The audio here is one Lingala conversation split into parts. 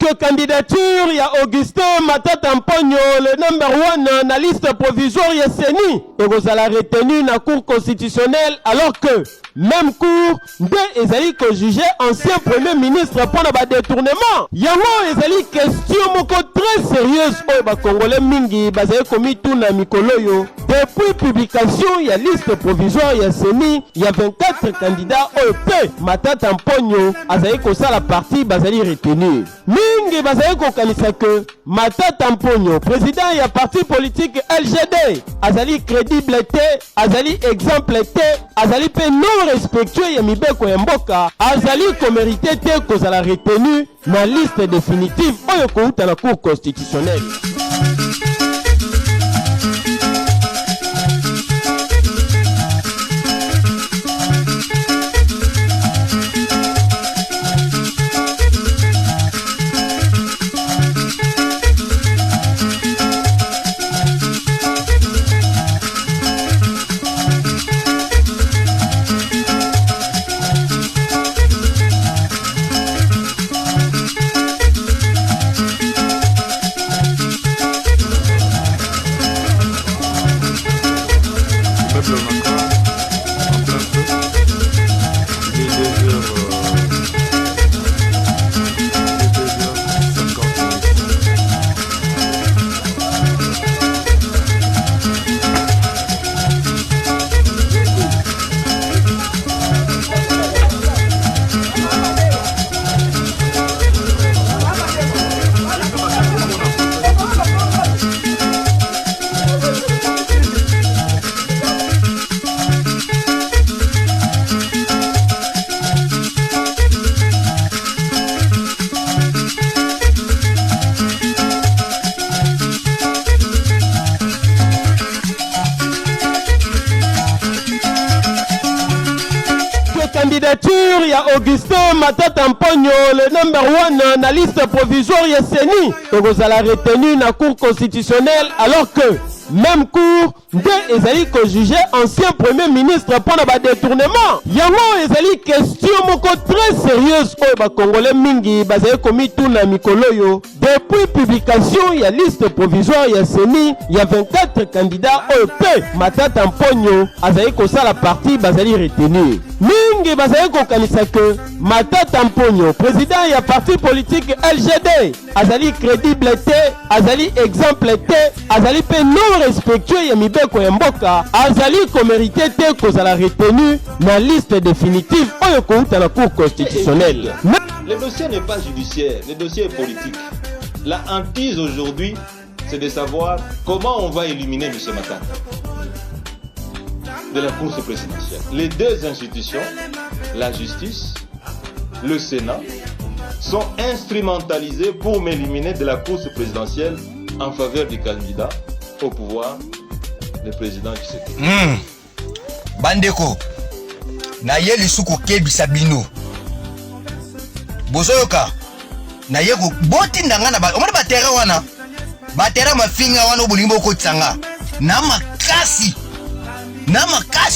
Que candidature ya Augustin Matata Mponyo, le number 1 na liste provisoire ya Seni, et vous allez retenir na cour constitutionnelle alors que même cour de ezali ko juger ancien premier ministre pour le détournement. Yango ezali question moko très sérieuse oyo ba congolais mingi bazali komi tuna mikolo yo. Depuis publication ya liste provisoire ya Seni, il y a 24 candidats OEP. Matata Mponyo azali ko sala partie bazali retenir. Mingi bazali ko kanisa que Matata Mponyo, président ya parti politique LGD, azali crédible te, azali exemple te, azali pe non respectueux ya mibeko ya mboka, azali ko mérité te kozala retenu na liste définitive oyo kouta na cour constitutionnelle. Candidature ya Augustin Matata Mponyo, le number 1 na liste provisoire ya Seni, et vous allez retenir na cour constitutionnelle alors que même cour de ezali ko juger ancien premier ministre pour le détournement. Yango ezali question moko très sérieuse oyo ba congolais mingi bazali komi tuna mikolo yo. Depuis publication ya liste provisoire ya Seni, il y a 24 candidats OEP. Matata Mponyo azali ko sala partie bazali retenir. Mingi bazali ko kanisa que Matata Mponyo, président ya parti politique LGD, azali crédible te, azali exemple te, azali pe non respectueux ya mibeko ya mboka, azali ko mérité te kozala retenu na liste définitive oyo kouta na cour constitutionnelle. Le dossier n'est pas judiciaire, le dossier est politique. La hantise aujourd'hui, c'est de savoir comment on va éliminer M. Matata de la course présidentielle. Les deux institutions, la justice, le Sénat, sont instrumentalisées pour m'éliminer de la course présidentielle en faveur du candidat au pouvoir, le président Tshisekedi. Bandeko, na ye lisuku kebisa bino. Bozoyoka, na ye ko boti ndanga na ba, omona batera wana. Batera mafinga wana obulimbo ko tsanga. Na makasi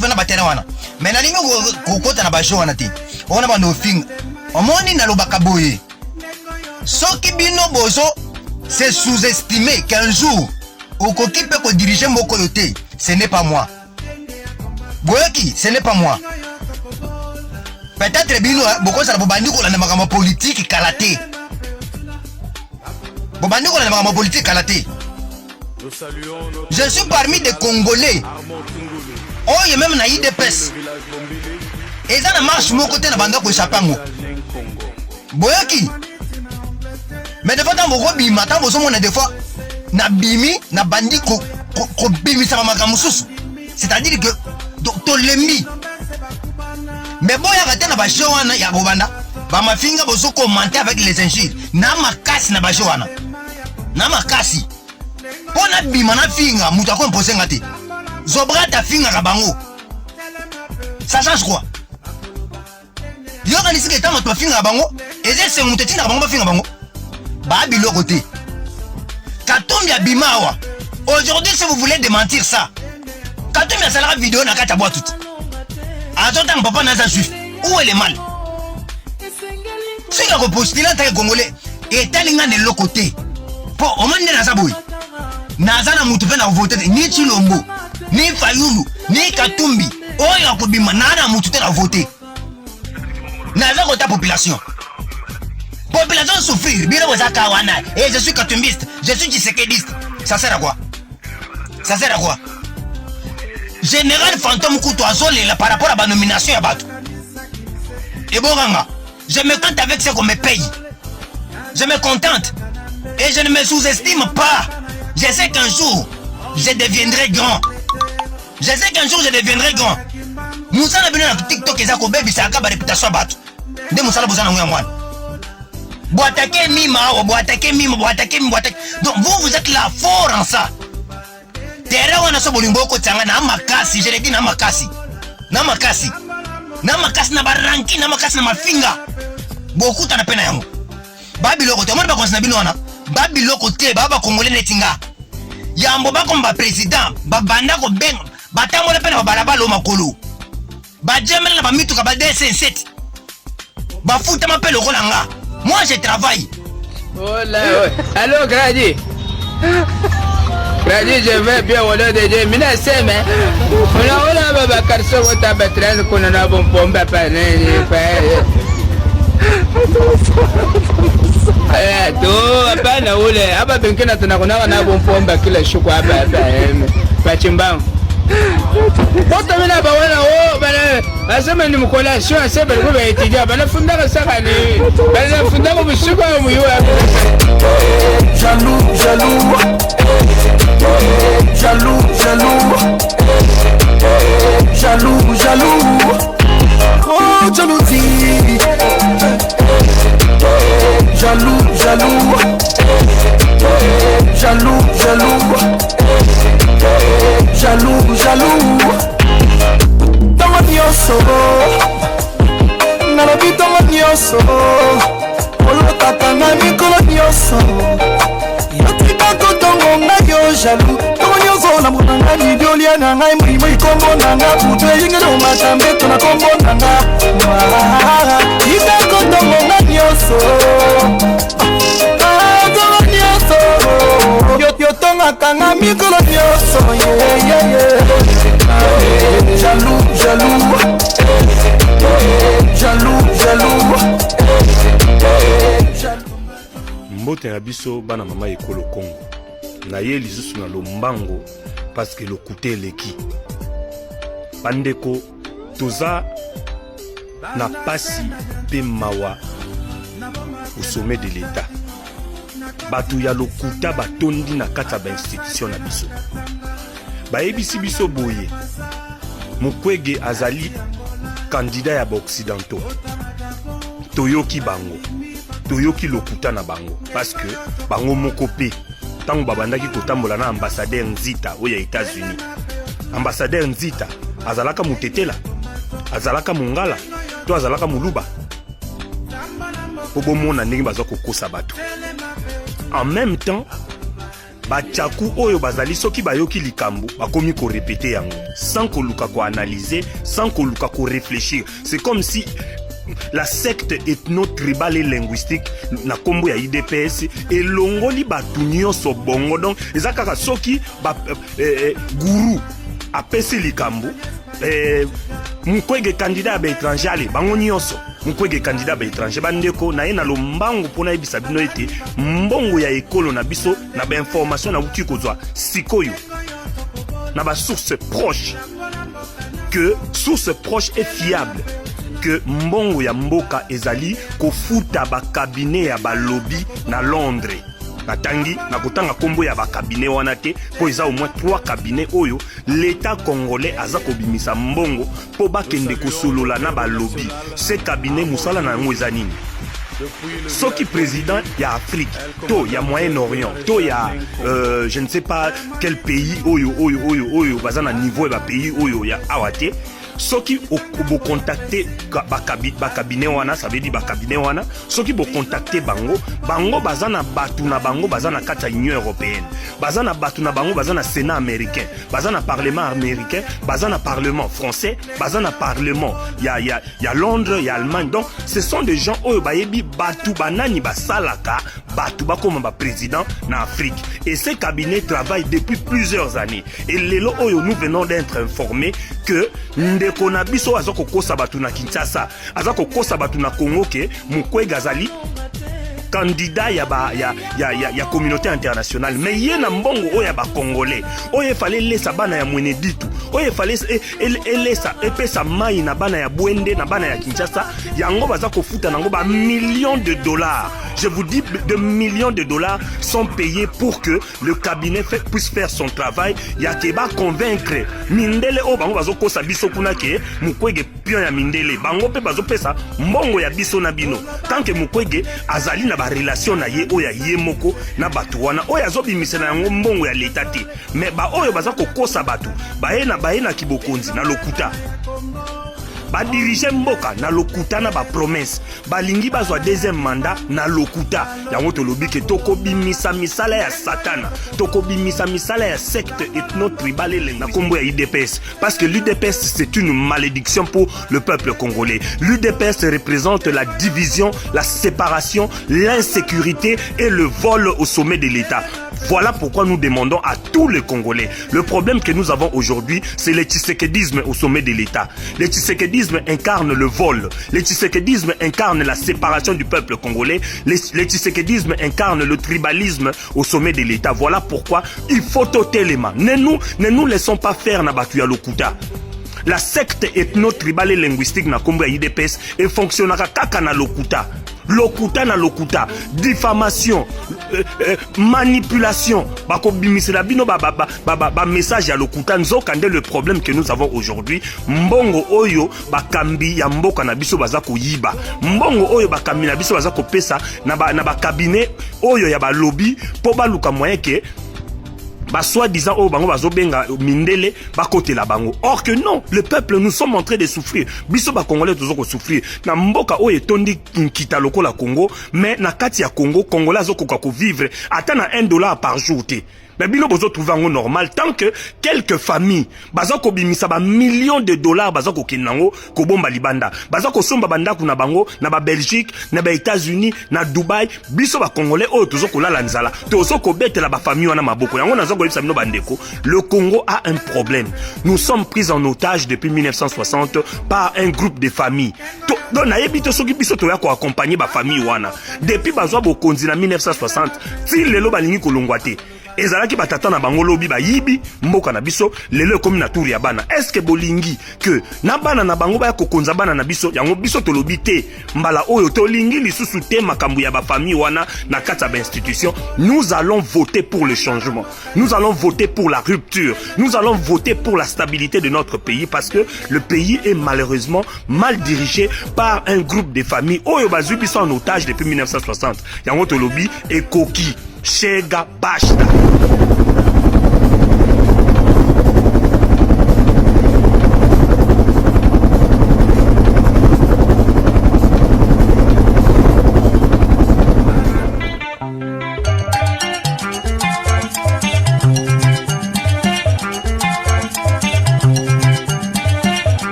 bana batera wana. Mais na lingo ko kota na bajo wana te. Ona ba no finga. Omoni na lobaka boye. Soki bino bozo, c'est sous-estimé qu'un jour okoki pe ko diriger mboko yote. Ce n'est pas moi. Boyoki, ce n'est pas moi. Peut-être bino boko sala bobandi ko na makama politique kalaté. Bobandi ko na makama politique kalaté. Je suis parmi des Congolais. Oh, il y a même na IDPS. Et ça na marche mon côté na banda ko chapango. Boyoki. Mais de fois dans mon robi matin bozo mona des fois na bimi na bandi ko bimi sama makamususu. C'est-à-dire que Dr Lembi. Mais bon, il y a des gens qui ont commenté avec les injures. Na makasi na bajoana. Na makasi. Pona bimana finga muta ko imposer ngati. Zobra ta finga kabango. Ça change quoi? Yo kanisi ke tama to finga bango, eze se muta tina bango finga bango. Ba bilo côté. Katombi ya bimawa. Aujourd'hui si vous voulez démentir ça, Katombi ya sala vidéo na kata boîte tout. Attends, papa n'a pas juif. Où est le mal? Si tu as postulé en tant que Congolais, etalinga ne lokote po omande na saboy nazana mutu pe na vote ni Chilombo ni Fayulu ni Katumbi oyo akobima nana mutu te na vote naza kota population souffrir bira wazaka wana je suis katumbiste je suis tshisekediste ça sert à quoi Général Fantôme Koutou Azolela par rapport à ma nomination à Batou et bon je me contente avec ce qu'on me paye. Je me contente. Et je ne me sous-estime pas. Je sais qu'un jour, je deviendrai grand. Moussa n'a venu dans TikTok et Zako Baby, ça a réputation à battre. De Moussa n'a besoin d'un moine. Boatake mima. Donc vous êtes là fort en ça. Terre wana so bolimbo ko tsanga na makasi, je l'ai dit na makasi. Na baranki, na makasi na mafinga. Beaucoup t'en a peine yango. Babiloko te mona ba konsina bino wana. Babiloko te baba congolais netinga. Yambo ba komba président, ba banda ko benga, batambola pe na balabala o makolo. Ba jemela na ba mituka ba DC7. Ba futa ma pe lokola nga. Moi je travaille. Oh là ouais. Allô Gradi. Gradi je vais bien au lieu de Dieu. Mina sema. Ona baba karso wota betrez kuna na bon pomba pa ne pa. Tu hapana ule hapa pengine tunakunaga na bompomba kila siku hapa pachimbangu wote mina bawana bana asema ni mkolation asema ko baitidia bana fundaka saka ni bana fundaka busiku mu yo jaloux oh jalousie jaloux Tama nyoso nalobi tama nyoso olotaka na mikolo nyoso yotika kotongo ngai yo jaloux tama nyoso na monanga lidiolia na ngai mwimo ikombo na nga butu eyinge no matambeto na kombo na nga tika kotongo ngai nyoso yotonga kanga mikolo nyoso jaloux mbote na biso bana mama ekolo Congo na ye lisusu na lombango parce que lokute eleki bandeko toza na pasi pe mawa au sommet de l'État batu ya lokuta batondi na kati ba institution na biso bayebisi biso boye Mukwege azali candidat ya ba-occidentaux toyoki bango toyoki lokuta na bango parce que bango moko pe tango babandaki kotambola na ambassadeur Nzita oya États-Unis ambassadeur Nzita azalaka mutetela azalaka mungala to azalaka muluba obomona ndenge bazwa kokosa bato en même temps bachaku oyo bazali soki bayoki likambo bakomi ko répéter yango sans koluka ko analyser sans koluka ko réfléchir. C'est comme si la secte ethno-tribale et linguistique na kombo ya IDPS elongoli batu nyonso bongo. Donc eza kaka soki guru apesi likambo Mukwege candidat ba étranger ale bango nyonso Mukwege candidat ba étranger bandeko na ye na lombango pona yebisa bino ete mbongo ya ekolo na biso na ba information na uki kozwa sikoyo na ba source proche que source proche et fiable que mbongo ya mboka ezali kofuta ba cabinet ya ba lobby na Londres. Natangi na kotanga kombo ya ba cabinet wana te po eza au moins 3 cabinets oyo l'état congolais aza kobimisa mbongo po bakende kosolola na ba lobby. Ce cabinet musala na yango eza nini? Soki président ya Afrique to ya Moyen-Orient to ya je ne sais pas quel pays oyo baza na niveau ya ba pays oyo ya awate soki vous contacter cabinet wana, ça veut dire cabinet wana, soki vous contacter bango bazana batu na bango bazana kata Union européenne, bazana batu na bango bazana Sénat américain, bazana parlement américain, bazana parlement français, bazana parlement ya Londres, ya Allemagne. Donc ce sont des gens oyo bayebi batu banani basalaka batu bakoma ba président na Afrique, et ces cabinets travaillent depuis plusieurs années. Et lelo oyo nous venons d'être informés que ndeko na biso azako kosa batu na Kinshasa, azako kosa batu na Congo ke Mukwege azali candidat ya communauté internationale, mais yé na mbongo oya ba congolais oye fallait laisser bana ya Mweneditu, oye fallait laisser epesa mai na bana ya Bwende na bana ya Kinshasa, yango baza ko futa nango ba millions de dollars. Je vous dis, de millions de dollars sont payés pour que le cabinet puisse faire son travail. Yakeba convaincre mindele o bango bazo kosa biso kuna ke Mukwege pion ya mindele bango pe bazo pesa mbongo ya biso na bino, tant que Mukwege azali na ba relation na ye oya ye moko na batu wana oya zo bimisena yango mbongo ya leta te, mais ba oyo baza ko kosa batu baye na kibokonzi na lokuta ba diriger mboka na lokuta na ba promesse balingi bazwa deuxième mandat na lokuta yango tolobi ke tokobimisa misala ya satana, tokobimisa misala ya secte ethno-tribal na kombo ya UDPS, parce que l'UDPS c'est une malédiction pour le peuple congolais. L'UDPS représente la division, la séparation, l'insécurité et le vol au sommet de l'État. Voilà pourquoi nous demandons à tous les Congolais. Le problème que nous avons aujourd'hui, c'est le tshisekedisme au sommet de l'État. Le tshisekedisme incarne le vol. Le tshisekedisme incarne la séparation du peuple congolais. Le tshisekedisme incarne le tribalisme au sommet de l'État. Voilà pourquoi il faut ôter les mains. Ne nous laissons pas faire Nabatuya Lokuta. La secte ethno-tribale et linguistique na kombo ya UDPS et fonctionnera kaka na lokuta. Lokuta na lokuta, diffamation, manipulation. Bako bimisela bino ba message ya lokuta nzokande le problème que nous avons aujourd'hui. Mbongo oyo bakambi ya mboka na biso bazako yiba. Mbongo oyo bakambi na biso bazako pesa na ba cabinet oyo ya ba lobby po baluka moyen ke ba soi-disant oh bango bazo benga mindele ba côté la bango. Or que non, le peuple nous sommes en train de souffrir. Biso ba congolais toujours souffrir. Na mboka o etondi kita loko la Congo, mais na kati ya Congo, congolais zo ko vivre atteint à $1 par jour té. Mais bino bozo trouver en normal tant que quelques familles bazako bimisa ba millions de dollars bazako kinango ko bomba libanda bazako somba banda kuna bango na ba Belgique na ba États-Unis na Dubaï biso ba congolais o tozo ko lala nzala tozo ko betela ba famille wana maboko yango nazo ko yebisa bino bandeko. Le Congo a un problème. Nous sommes pris en otage depuis 1960 par un groupe de familles. Donc na yebito soki biso to ya ko accompagner ba famille wana depuis bazwa bokonzi na 1960 ti lelo balingi kolongwate. Ezalaki batata na bango lobi ba yibi mboka na biso lelo komi na tour ya bana. Est-ce que bolingi que na bana na bango ba kokonza bana na biso yango biso to lobi te mbala oyo to lingi lisusu te makambu ya ba famille wana na kata ba institution. Nous allons voter pour le changement. Nous allons voter pour la rupture. Nous allons voter pour la stabilité de notre pays parce que le pays est malheureusement mal dirigé par un groupe de familles oyo bazui biso en otage depuis 1960. Yango to lobi et koki Chega basta.